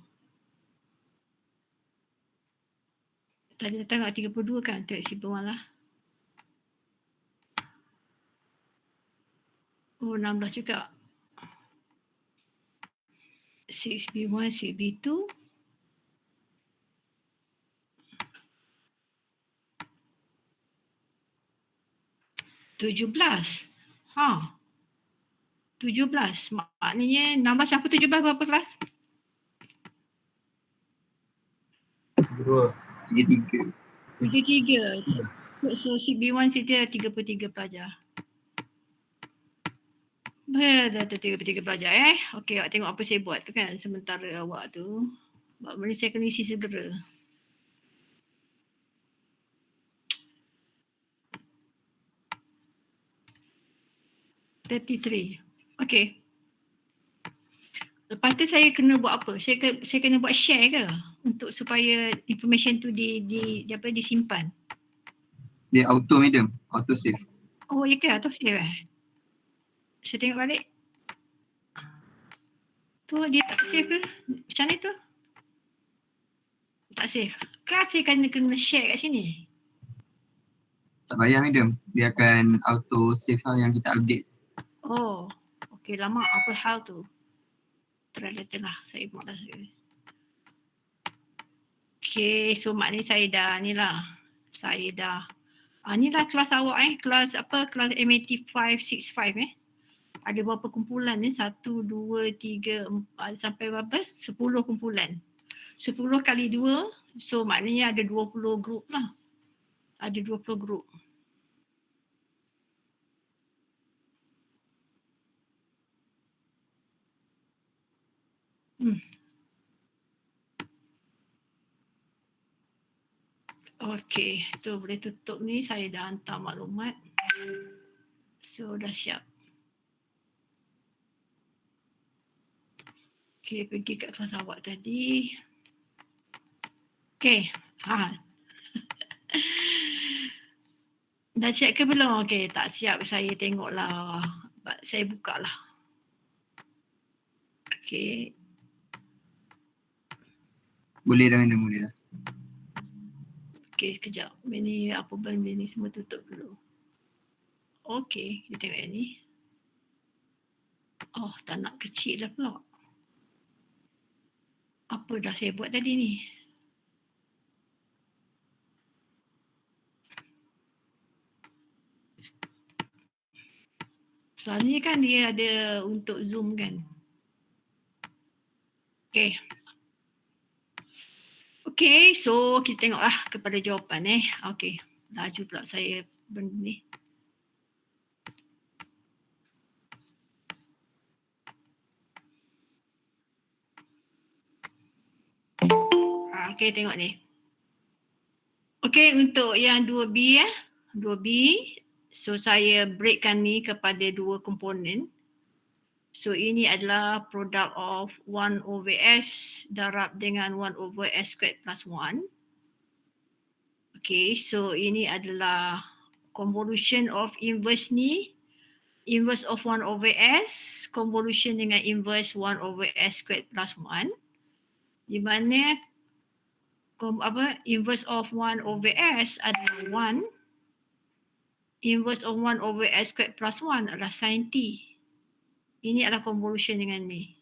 Tadi datang kat 32 kan? Tengok si bawah lah. Oh, 16 juga. 6B1, 6B2. 17. 17. Maknanya 16 siapa 17 berapa kelas? 2. 33. 33. So CB1 dia 33 pelajar. Dah 33 pelajar Okey, awak tengok apa saya buat tu kan sementara awak tu. Benda saya kena isi segera. Okey. Lepas tu saya kena buat apa? Saya kena buat share ke untuk supaya information tu disimpan. Dia auto madam, auto save. Oh, ya ke? Atau save Saya tengok balik. Tu dia tak save ke? Macam mana tu? Tak save. Kan saya kena share kat sini. Tak payah madam, dia akan auto save yang kita update. Oh, okey, lama apa hal tu? Terlalu lah, saya buat lah. Okey, so maknanya saya dah ni lah. Saya dah. Ni lah kelas awak kelas apa? Kelas MAT 565 Ada berapa kumpulan ni? 1, 2, 3, 4 sampai berapa? 10 kumpulan. 10 kali 2, so maknanya ada 20 grup lah. Ada 20 grup. Okey, tu boleh tutup ni. Saya dah hantar maklumat. So dah siap. Okey, pergi kat kelas awak tadi. Okey. Dah siap ke belum? Okey, tak siap saya tengoklah. Saya buka lah. Okey. Boleh dah Madam, boleh dah. Okey, sekejap. Ini apa benda ni semua tutup dulu. Okey, kita tengok yang ni. Oh, tak nak kecil lah pula. Apa dah saya buat tadi ni? Selalunya kan dia ada untuk Zoom kan. Okey. Okey, so kita tengoklah kepada jawapan Okey, laju pula saya benda ni. Okey, tengok ni. Okey, untuk yang 2B 2B, so saya breakkan ni kepada dua komponen. So ini adalah product of 1 over S darab dengan 1 over S squared plus 1. Okay, so ini adalah convolution of inverse ni. Inverse of 1 over S, convolution dengan inverse 1 over S squared plus 1. Di mana inverse of 1 over S adalah 1. Inverse of 1 over S squared plus 1 adalah sin T. Ini adalah convolution dengan ni.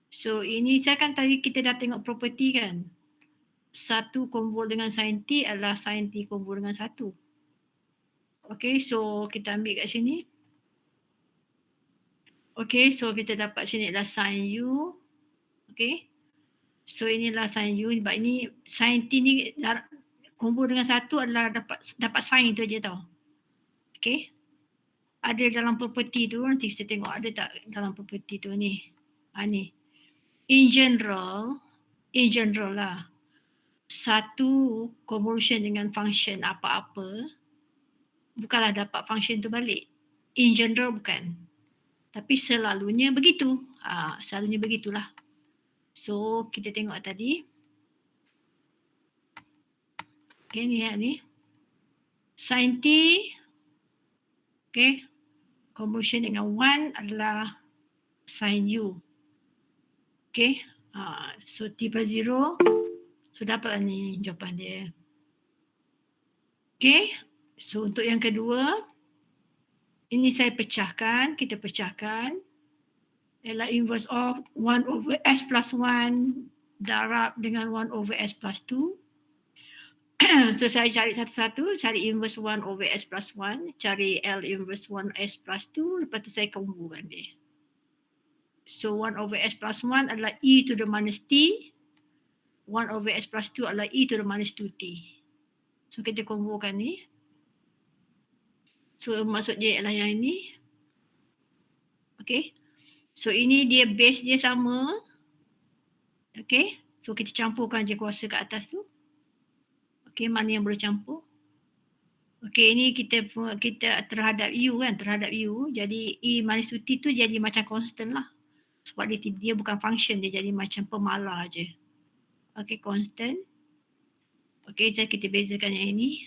So ini saya kan tadi kita dah tengok property kan. Satu convol dengan sin T adalah sin T convol dengan 1. Okay, so kita ambil kat sini. Okay, so kita dapat sini adalah sin U. Okay. So inilah sin U. Sebab ini sin T ni convol dengan 1 adalah dapat sin tu je tau. Okay. Ada dalam property tu, nanti kita tengok ada tak dalam property tu ni. Ni. In general lah, satu convolution dengan function apa-apa bukanlah dapat function tu balik. In general bukan. Tapi selalunya begitu. Selalunya begitulah. So kita tengok tadi. Okay, ni. Sin T. Okay. Convolution dengan 1 adalah sin U. Okay. So T plus 0. So dapatlah ni jawapan dia. Okay. So untuk yang kedua. Ini saya pecahkan. Kita pecahkan. Ialah inverse of 1 over S plus 1 darab dengan 1 over S plus 2. So saya cari satu-satu, cari inverse 1 over S plus 1, cari L inverse 1 S plus 2, lepas tu saya kumpulkan dia. So 1 over S plus 1 adalah E to the minus T, 1 over S plus 2 adalah E to the minus 2T. So kita kumpulkan ni. So maksud dia adalah yang ini. Okay. So ini dia base dia sama. Okay. So kita campurkan je kuasa kat atas tu. Okay, mana yang boleh campur? Okay, ini kita terhadap U kan, terhadap U. Jadi E minus 2T tu jadi macam constant lah. Sebab dia bukan function, dia jadi macam pemalar je. Okay, constant. Okay, jadi kita bezakan yang ini.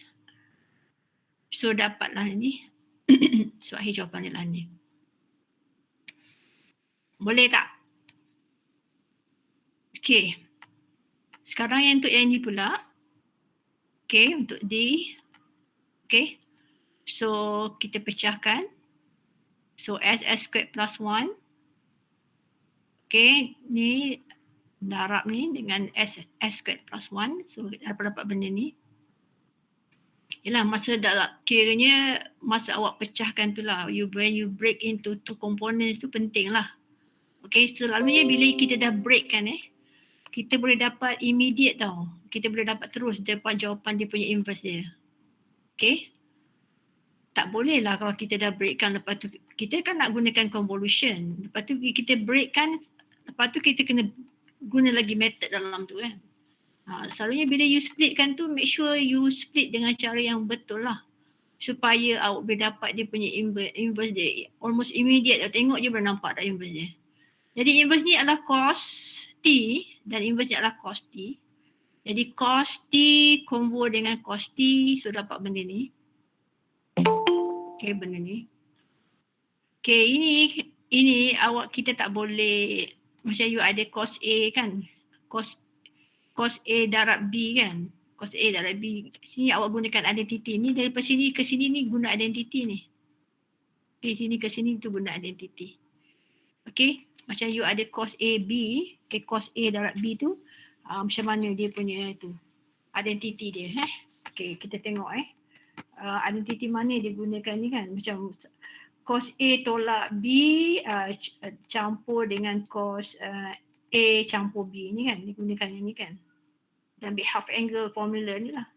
So dapatlah ini. So akhir jawapan dia lah ni. Boleh tak? Okay. Sekarang yang untuk yang ini pula. Okay, untuk D. Okay. So, kita pecahkan. So, S squared plus 1. Okay, ni darab ni dengan S squared plus 1. So, kita dapat benda ni. Yalah, masa kiranya masa awak pecahkan tu lah. When you break into two components tu penting lah. Okay, selalunya bila kita dah break kan kita boleh dapat immediate tau. Kita boleh dapat terus dapat jawapan dia punya inverse dia. Okay. Tak boleh lah kalau kita dah breakkan, lepas tu kita kan nak gunakan convolution. Lepas tu kita breakkan, lepas tu kita kena guna lagi method dalam tu kan. Selalunya bila you splitkan tu, make sure you split dengan cara yang betul lah. Supaya awak boleh dapat dia punya inverse dia. Almost immediate dah, tengok je boleh nampak dah inverse dia. Jadi inverse ni adalah cos T dan inverse ni adalah cos T. Jadi cos T convo dengan cos T, so dapat benda ni. Okay, benda ni. Okay, ini awak kita tak boleh, macam you ada cos A kan, cos A darab B kan, cos A darab B. Sini awak gunakan identity ni, daripada sini ke sini ni guna identity ni. Okay, sini ke sini tu guna identity. Okay, macam you ada cos A B, okay, cos A darab B tu, macam mana dia punya tu, identity dia. Okay, kita tengok identity mana dia gunakan ni kan, macam cos A tolak B campur dengan cos A campur B ni kan, digunakan ni kan. Dan ambil half angle formula ni lah.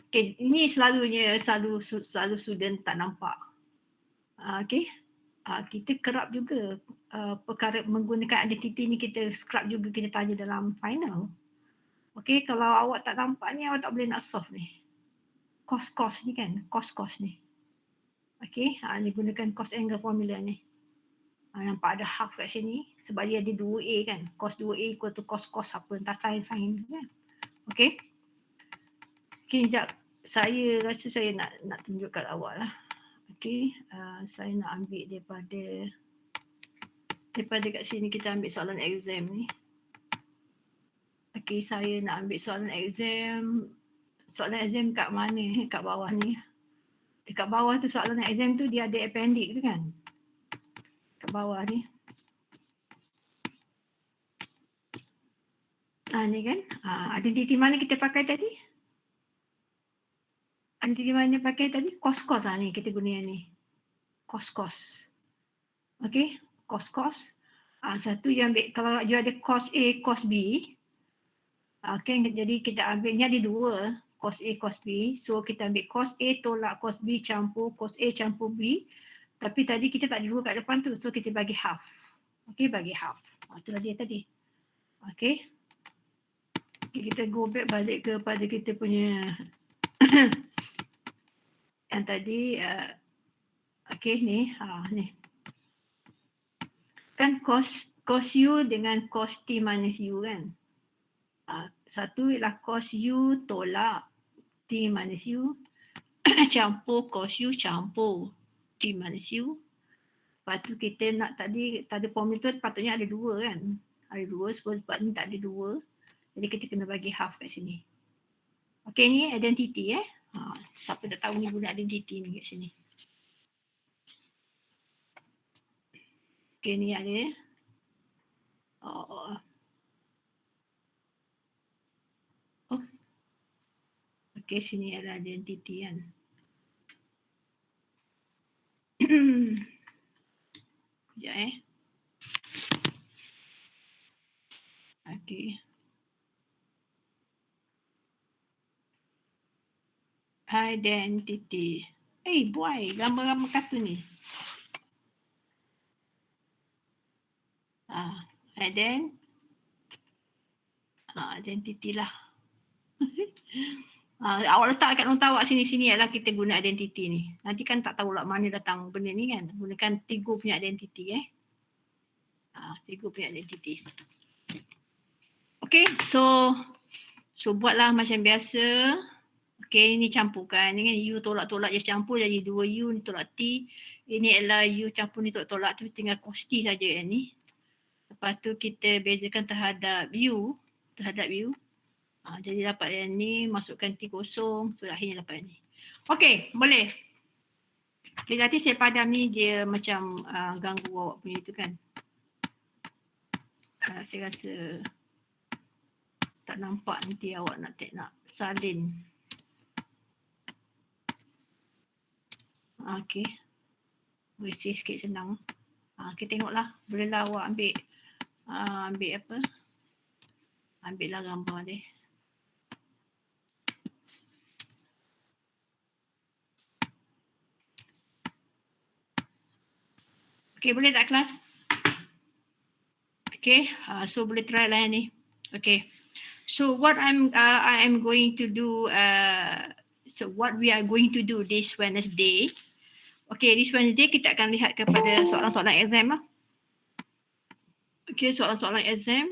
Okay, ini selalu student tak nampak. Okay, kita kerap juga perkara menggunakan identity ni, kita scrap juga, kita tanya dalam final. Okay, kalau awak tak nampak ni, awak tak boleh nak solve ni. Cos ni kan, cos ni. Okay, ni gunakan cos angle formula ni. Nampak ada half kat sini sebab dia ada 2A kan. Cos 2A equal to cos apa, entah sin kan. Okay. Okay, sekejap. Saya rasa saya nak tunjuk kat awak lah. Okay, saya nak ambil daripada kat sini, kita ambil soalan exam ni. Okay, saya nak ambil soalan exam. Soalan exam kat mana? Kat bawah ni. Dekat bawah tu soalan exam tu dia ada appendix tu kan. Kat bawah ni. Ni kan. Identity mana kita pakai tadi? Identity mana pakai tadi? Cos ni kita guna yang ni. Cos. Okay. Cos. Satu yang ambil, kalau you ada cos A, cos B. Okay, jadi kita ambil, ni ada 2. Cos A, cos B. So kita ambil cos A tolak cos B campur cos A campur B. Tapi tadi kita tak ada 2 kat depan tu. So kita bagi half. Okay, bagi half. Itulah dia tadi. Okay. Kita go back balik kepada kita punya yang tadi. Okay, ni. Ni. Kan cos U dengan cos T minus U kan. Satu ialah cos U tolak T minus U campur cos U campur T minus U. Lepas tu kita nak tadi formula tu patutnya ada 2 kan. Ada 2 sebab ni tak ada 2. Jadi kita kena bagi half kat sini. Okay, ni identity siapa tak tahu ni guna identity ni kat sini. Okay, ni ada. Okay, sini ada identity kan. Sekejap Okay. Identity. Boy, gambar-gambar kartun ni. Identity lah. Awak letak kat nota awak sini adalah kita guna identity ni. Nanti kan tak tahu lah mana datang benda ni kan. Gunakan Tigo punya identity Tigo punya identity. Okay, so buatlah macam biasa. Okay, ni campurkan. Ni kan U tolak-tolak je campur jadi 2U ni tolak T. Ini adalah U campur ni tolak-tolak tu, tinggal cos T saja yang ni. Lepas tu kita bezakan terhadap U. Jadi dapat yang ni, masukkan T kosong, tu akhirnya dapat yang ni. Okay, boleh. Okay, nanti saya padam ni dia macam ganggu awak punya tu kan. Saya rasa tak nampak nanti awak nak salin. Okay. Bersih sikit senang. Kita tengoklah. Bolehlah awak ambil apa? Ambillah gambar dia. Okay, boleh tak kelas? Okay, so boleh try lah yang ni. Okay, so what I am going to do, so what we are going to do this Wednesday. Okay, this Wednesday kita akan lihat kepada soalan-soalan exam lah. Okay, soalan-soalan exam.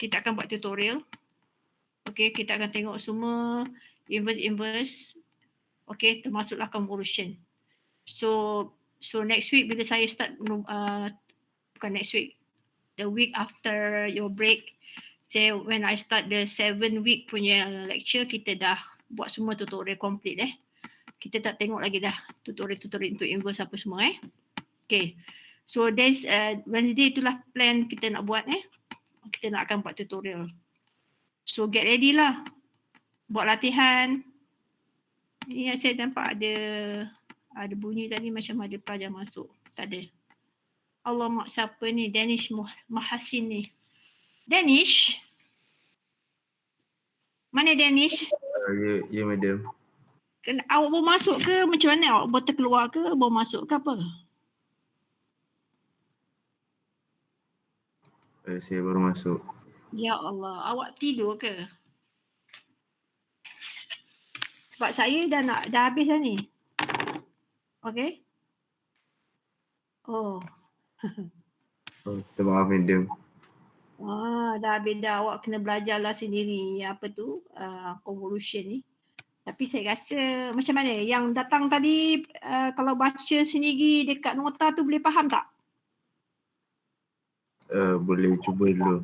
Kita akan buat tutorial. Okay, kita akan tengok semua inverse. Okay, termasuklah convolution. So next week bila saya start, bukan next week, the week after your break, say when I start the 7-week punya lecture, kita dah buat semua tutorial complete Kita tak tengok lagi dah tutorial untuk inverse apa semua Okay. So there's Wednesday itulah plan kita nak buat Kita nak akan buat tutorial. So get ready lah. Buat latihan. Ni saya nampak ada bunyi tadi macam ada pelajar masuk. Tak ada. Alamak, siapa ni? Danish Mahasin ni. Danish? Mana Danish? Ya, madam. Awak baru masuk ke? Macam mana? Awak baru terkeluar ke? Baru masuk ke apa? Saya baru masuk. Ya Allah, awak tidur ke? Sebab saya dah habis dah ni. Okay? Oh. Minta maaf, madam. Dah habis dah. Awak kena belajarlah sendiri apa tu, convolution ni. Tapi saya rasa macam mana? Yang datang tadi kalau baca sendiri dekat nota tu boleh faham tak? Boleh cuba dulu.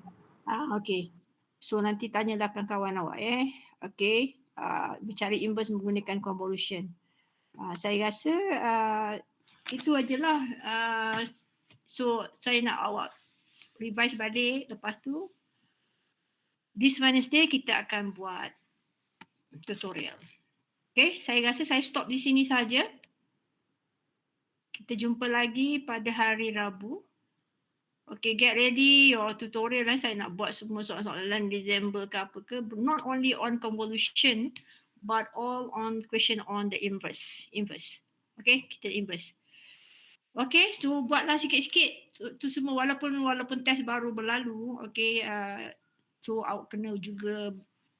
Okay. So nanti tanyalah kawan awak Okay. Mencari inverse menggunakan convolution. Saya rasa itu ajalah. So saya nak awak revise balik. Lepas tu this Wednesday kita akan buat tutorial. Okay, saya rasa saya stop di sini saja. Kita jumpa lagi pada hari Rabu. Okay, get ready your tutorial saya nak buat semua soalan-soalan December ke apa ke. Not only on convolution, but all on question on the inverse. Okay, kita inverse. Okay, so buatlah sikit-sikit tu semua walaupun test baru berlalu. Okay, so awak kena juga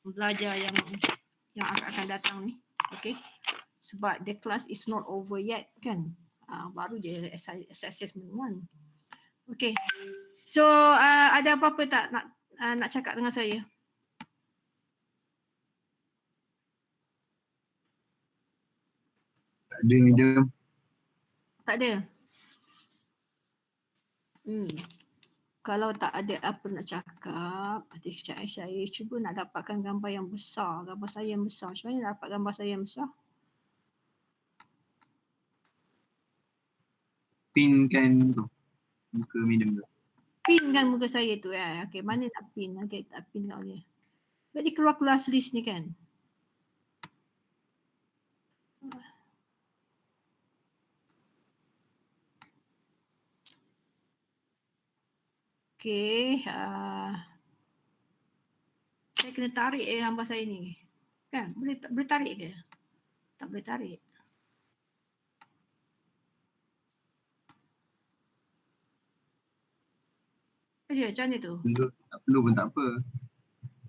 belajar yang akan datang ni. Okay, sebab the class is not over yet kan. Baru je assessment 1. Okay, so ada apa-apa tak nak cakap dengan saya? Tak ada, madam. Tak ada? Kalau tak ada apa nak cakap, nanti saya cuba nak dapatkan gambar yang besar, gambar saya yang besar. Macam mana nak dapat gambar saya yang besar? Pinkan tu. Muka madam tu. Pin kan muka saya tu Okay, mana nak pin? Okay, tak pin kat dia. Jadi keluar kelas list ni kan? Okay, saya kena tarik gambar saya ni. Kan? Boleh tarik ke? Tak boleh tarik. Macam mana tu? Tak perlu pun tak apa.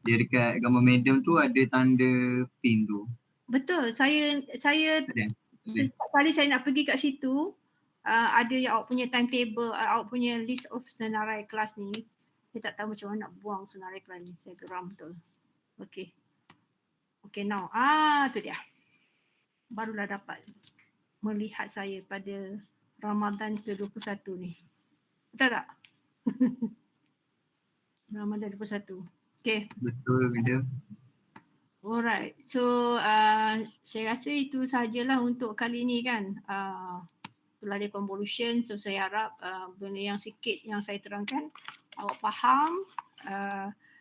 Dia dekat gambar madam tu ada tanda pin tu. Betul. Saya tadi saya nak pergi kat situ, ada yang awak punya timetable, awak punya list of senarai kelas ni. Saya tak tahu macam mana nak buang senarai kelas ni. Saya geram betul. Okay. Okay, now. Tu dia. Barulah dapat melihat saya pada Ramadan ke-21 ni. Betul tak? Ramadan 21. Okay. Betul, madam. Alright. So saya rasa itu sahajalah untuk kali ni kan. Itulah dia convolution. So saya harap benda yang sikit yang saya terangkan awak faham.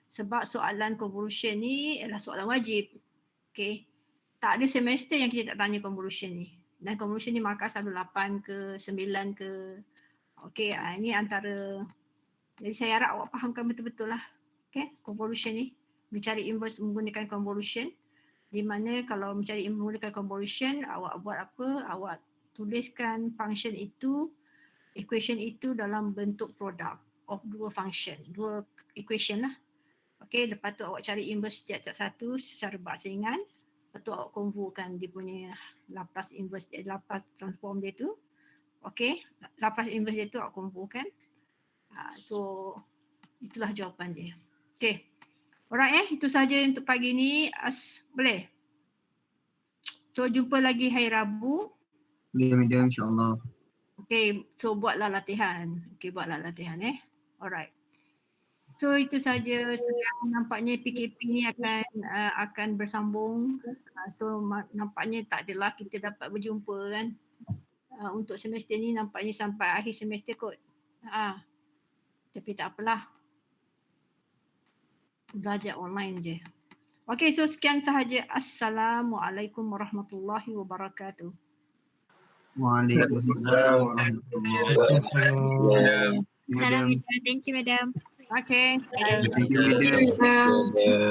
Sebab soalan convolution ni adalah soalan wajib. Okay. Tak ada semester yang kita tak tanya convolution ni. Dan convolution ni markah selalu 8 ke 9 ke. Okay, ini antara. Jadi saya harap awak fahamkan betul-betul lah. Okay, convolution ni. Mencari inverse menggunakan convolution. Di mana kalau mencari menggunakan convolution, awak buat apa? Awak tuliskan function itu, equation itu dalam bentuk produk of dua function, dua equation lah. Okey, lepas tu awak cari inverse tiap-tiap satu secara bangsingan. Lepas tu awak convertkan dia punya Laplace inverse dia, Laplace transform dia tu. Okey, Laplace inverse dia tu awak convertkan. So itulah jawapan dia. Okey. Alright itu saja untuk pagi ni. Boleh? So jumpa lagi hari Rabu. Boleh madam, insyaAllah. Okay, so buatlah latihan. Okay, buatlah latihan Alright. So itu saja. Sekarang nampaknya PKP ni akan bersambung. So nampaknya tak adalah kita dapat berjumpa kan. Untuk semester ni nampaknya sampai akhir semester kot. Tapi tak apalah. Belajar online je. Okay, so sekian sahaja. Assalamualaikum warahmatullahi wabarakatuh. Waalaikumsalam warahmatullahi Waalaikumsalam. Salam, madam. Thank you, madam. Okay. wabarakatuh. Thank you madam.